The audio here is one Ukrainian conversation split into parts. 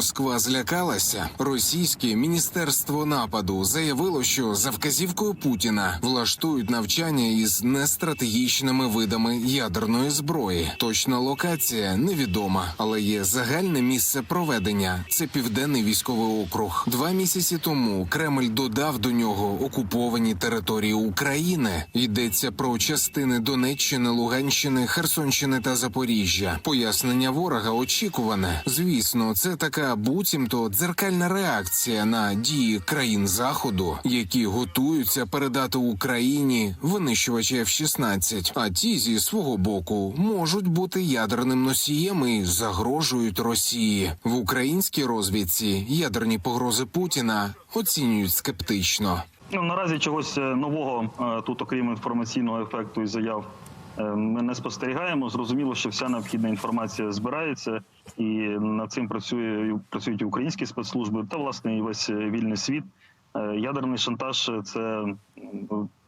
Москва злякалася. Російське міністерство нападу заявило, що за вказівкою Путіна влаштують навчання із нестратегічними видами ядерної зброї. Точна локація невідома, але є загальне місце проведення – це Південний військовий округ. 2 місяці тому Кремль додав до нього окуповані території України. Йдеться про частини Донеччини, Луганщини, Херсонщини та Запоріжжя. Пояснення ворога очікуване. Звісно, це така буцімто дзеркальна реакція на дії країн Заходу, які готуються передати Україні винищувачі F-16. А ті зі свого боку можуть бути ядерним носієм і загрожують Росії. В українській розвідці ядерні погрози Путіна оцінюють скептично. Наразі чогось нового тут, окрім інформаційного ефекту і заяв, ми не спостерігаємо. Зрозуміло, що вся необхідна інформація збирається, і над цим працюють і українські спецслужби, та, власне, і весь вільний світ. Ядерний шантаж – це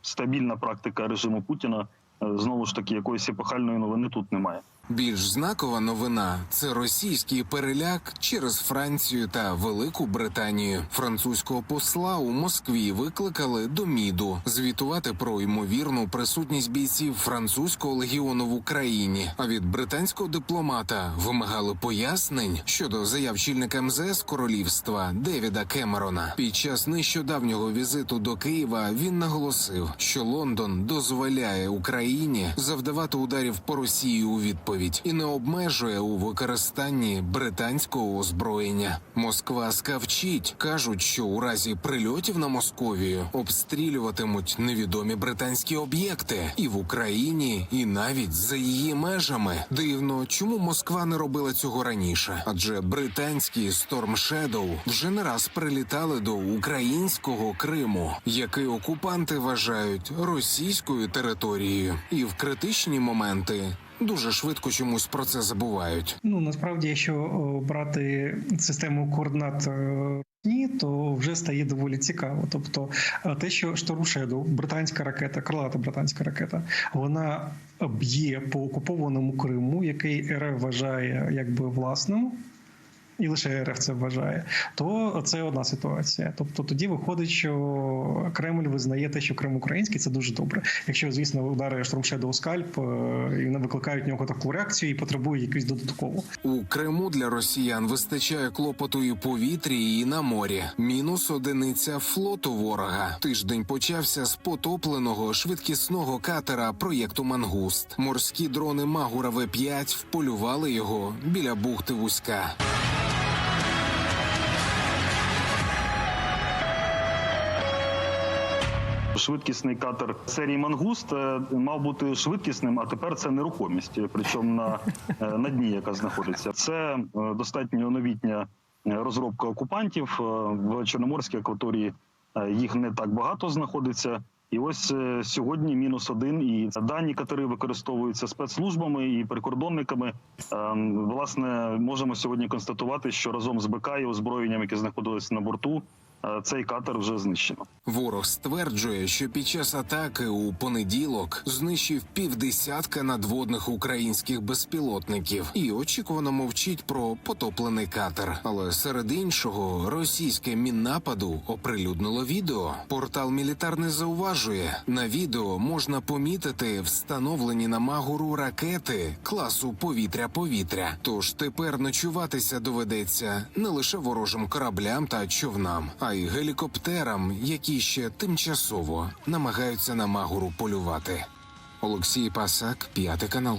стабільна практика режиму Путіна. Знову ж таки, якоїсь епохальної новини тут немає. Більш знакова новина – це російський переляк через Францію та Велику Британію. Французького посла у Москві викликали до МІДу звітувати про ймовірну присутність бійців французького легіону в Україні. А від британського дипломата вимагали пояснень щодо заяв чільника МЗС Королівства Девіда Кемерона. Під час нещодавнього візиту до Києва він наголосив, що Лондон дозволяє Україні завдавати ударів по Росії у відповідь і не обмежує у використанні британського озброєння. Москва скавчить. Кажуть, що у разі прильотів на Московію обстрілюватимуть невідомі британські об'єкти і в Україні, і навіть за її межами. Дивно, чому Москва не робила цього раніше? Адже британські Storm Shadow вже не раз прилітали до українського Криму, який окупанти вважають російською територією. І в критичні моменти дуже швидко чомусь про це забувають. Насправді, якщо брати систему координат, то вже стає доволі цікаво. Тобто те, що Storm Shadow, британська ракета, крилата британська ракета, вона б'є по окупованому Криму, який РФ вважає якби власним, і лише РФ це вважає, то це одна ситуація. Тобто тоді виходить, що Кремль визнає те, що Крим український, це дуже добре. Якщо, звісно, удари Storm Shadow скальп, і вони викликають в нього таку реакцію і потребують якусь додаткову. У Криму для росіян вистачає клопоту і в повітрі, і на морі. Мінус одиниця флоту ворога. Тиждень почався з потопленого швидкісного катера проєкту «Мангуст». Морські дрони Магура В-5 вполювали його біля бухти Вузька. Швидкісний катер серії «Мангуст» мав бути швидкісним, а тепер це нерухомість, причому на дні, яка знаходиться. Це достатньо новітня розробка окупантів. В Чорноморській акваторії їх не так багато знаходиться. І ось сьогодні -1, і дані катери використовуються спецслужбами і прикордонниками. Власне, можемо сьогодні констатувати, що разом з БК і озброєнням, яке знаходилося на борту, цей катер вже знищено. Ворог стверджує, що під час атаки у понеділок знищив 50 надводних українських безпілотників і очікувано мовчить про потоплений катер. Але серед іншого, російське Міннападу оприлюднило відео. Портал «Мілітарний» зауважує, на відео можна помітити встановлені на Магуру ракети класу повітря-повітря. Тож тепер ночуватися доведеться не лише ворожим кораблям та човнам, а й гелікоптерам, які ще тимчасово намагаються на Магуру полювати. Олексій Пасак, 5 канал.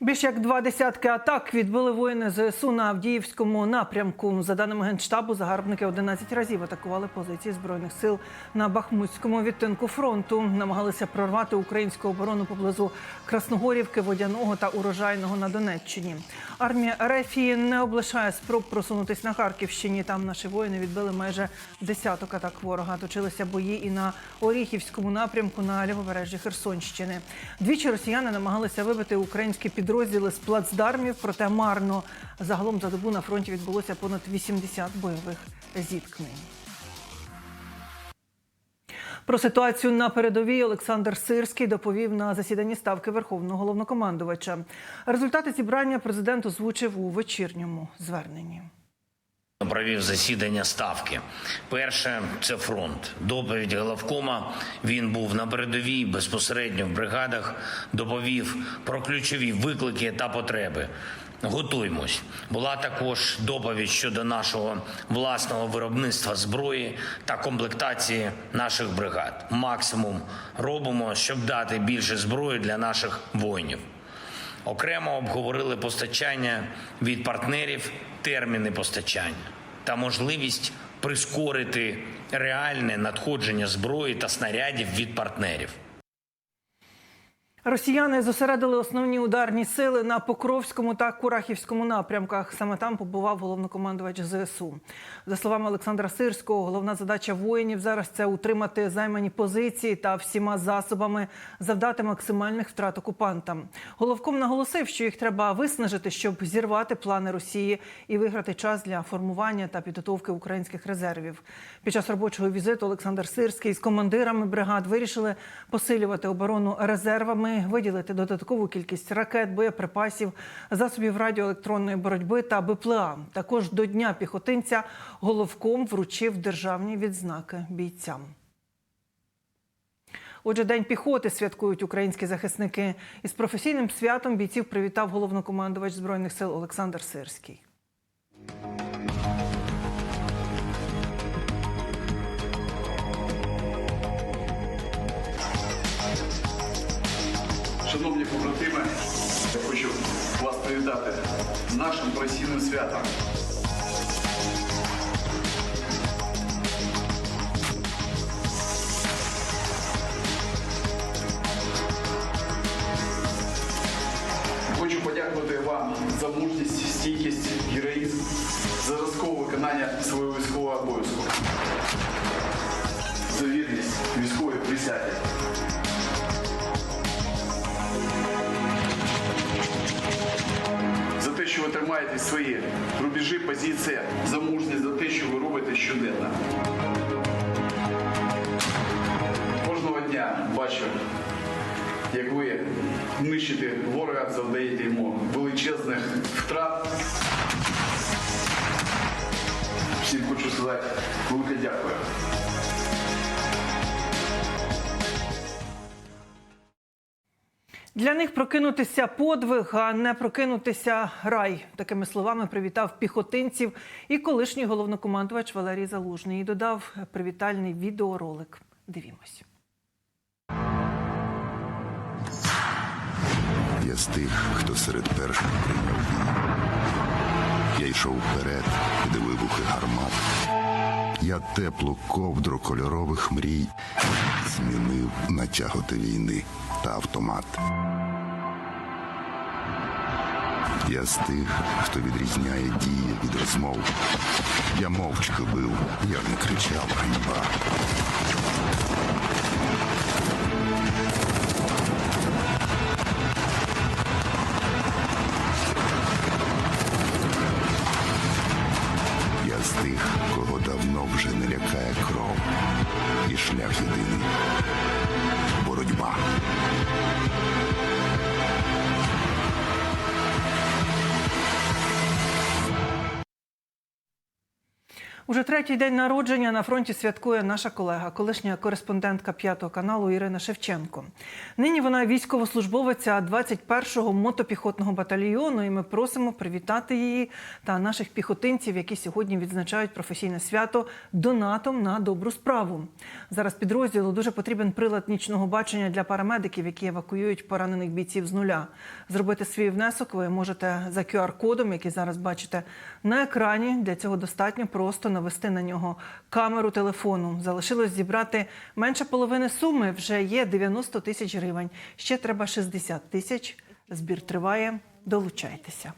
Більш як 20 атак відбили воїни ЗСУ на Авдіївському напрямку. За даними Генштабу, загарбники 11 разів атакували позиції Збройних сил на Бахмутському відтинку фронту. Намагалися прорвати українську оборону поблизу Красногорівки, Водяного та Урожайного на Донеччині. Армія РФ не облишає спроб просунутись на Харківщині. Там наші воїни відбили майже десяток атак ворога. Точилися бої і на Оріхівському напрямку на лівобережжі Херсонщини. Двічі росіяни намагалися вибити українські підрозділи з плацдармів, проте марно. Загалом за добу на фронті відбулося понад 80 бойових зіткнень. Про ситуацію на передовій Олександр Сирський доповів на засіданні Ставки Верховного Головнокомандувача. Результати зібрання президент озвучив у вечірньому зверненні. Провів засідання Ставки. Перше – це фронт. Доповідь головкома. Він був на передовій, безпосередньо в бригадах. Доповів про ключові виклики та потреби. Готуємось. Була також доповідь щодо нашого власного виробництва зброї та комплектації наших бригад. Максимум робимо, щоб дати більше зброї для наших воїнів. Окремо обговорили постачання від партнерів, терміни постачання та можливість прискорити реальне надходження зброї та снарядів від партнерів. Росіяни зосередили основні ударні сили на Покровському та Курахівському напрямках. Саме там побував головнокомандувач ЗСУ. За словами Олександра Сирського, головна задача воїнів зараз – це утримати займані позиції та всіма засобами завдати максимальних втрат окупантам. Головком наголосив, що їх треба виснажити, щоб зірвати плани Росії і виграти час для формування та підготовки українських резервів. Під час робочого візиту Олександр Сирський з командирами бригад вирішили посилювати оборону резервами, виділити додаткову кількість ракет, боєприпасів, засобів радіоелектронної боротьби та БПЛА. Також до Дня піхотинця головком вручив державні відзнаки бійцям. Отже, День піхоти святкують українські захисники. Із професійним святом бійців привітав головнокомандувач Збройних сил Олександр Сирський. Шановні побратими, я хочу вас привітати з нашим професійним святом. Хочу подякувати вам за мужність, стійкість, героїзм, за зразкове виконання свого військового обов'язку, за вірність військової присязі. За те, що ви тримаєте свої рубежі, позиції, за мужність, за те, що ви робите щоденно. Кожного дня бачу, як ви нищите ворога, завдаєте йому величезних втрат. Всім хочу сказати велике дякую. Для них прокинутися подвиг, а не прокинутися рай. Такими словами привітав піхотинців і колишній головнокомандувач Валерій Залужний. І додав привітальний відеоролик. Дивімось. Я з тих, хто серед перших прийняв бій. Я йшов вперед, де вибухи гармат. Я теплу ковдру кольорових мрій змінив на тяготи війни та автомат. Я з тих, хто відрізняє дії від розмов. Я мовчки бив, я не кричав ганьба. Я з тих, кого давно вже не лякає кров. І шлях єдиний – боротьба. Уже третій день народження на фронті святкує наша колега, колишня кореспондентка «5 каналу» Ірина Шевченко. Нині вона військовослужбовиця 21-го мотопіхотного батальйону, і ми просимо привітати її та наших піхотинців, які сьогодні відзначають професійне свято донатом на добру справу. Зараз підрозділу дуже потрібен прилад нічного бачення для парамедиків, які евакуюють поранених бійців з нуля. Зробити свій внесок ви можете за QR-кодом, який зараз бачите на екрані. Для цього достатньо просто навести на нього камеру телефону. Залишилось зібрати менше половини суми, вже є 90 тисяч гривень. Ще треба 60 тисяч. Збір триває. Долучайтеся.